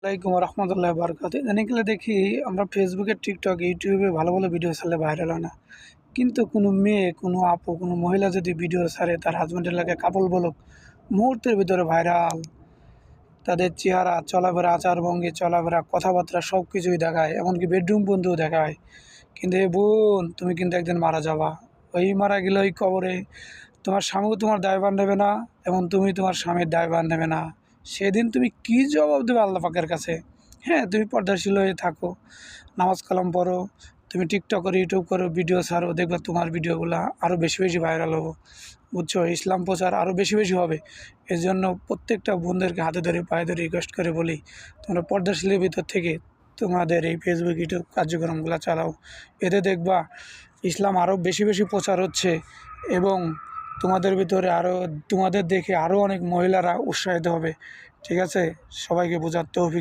আসসালামাইকুম রহমতুল্লাহ বারকাত। ইদানিং কালে দেখি আমরা ফেসবুকে, টিকটক, ইউটিউবে ভালো ভালো ভিডিও ছাড়লে ভাইরাল হয় না, কিন্তু কোনো মেয়ে, কোনো আপু, কোনো মহিলা যদি ভিডিও ছাড়ে তার হাজব্যান্ডের লাগে কাপল বলক, মুহূর্তের ভিতরে ভাইরাল। তাদের চেহারা, চলাফেরা, আচারভঙ্গি, চলাফেরা, কথাবার্তা সব কিছুই দেখায়, এমনকি বেডরুম পর্যন্তও দেখায়। কিন্তু এ বোন, তুমি কিন্তু একদিন মারা যাবা। ওই মারা গেলে ওই কবরে তোমার স্বামীও তোমার দায়ভার নেবে না, এবং তুমি তোমার স্বামীর দায়ভার নেবে না। সেদিন তুমি কি জবাব দেবে আল্লাহ পাকের কাছে? হ্যাঁ, তুমি পর্দাশীল হয়ে থাকো, নামাজ কালাম পড়ো, তুমি টিকটক করো, ইউটিউব করো, ভিডিও ছাড়ো, দেখবে তোমার ভিডিওগুলো আরও বেশি বেশি ভাইরাল হবো। বুঝছো? ইসলাম প্রচার আরও বেশি বেশি হবে। এর জন্য প্রত্যেকটা বোনদেরকে হাতে ধরে পায়ে ধরে রিকোয়েস্ট করে বলি, তোমরা পর্দাশীলের ভিতর থেকে তোমাদের এই ফেসবুক, ইউটিউব কার্যক্রমগুলো চালাও। এতে দেখবা ইসলাম আরও বেশি বেশি প্রচার হচ্ছে, এবং তোমাদের ভিতরে আরও, তোমাদের দেখে আরও অনেক মহিলারা উৎসাহিত হবে। ঠিক আছে? সবাইকে বোঝার তৌফিক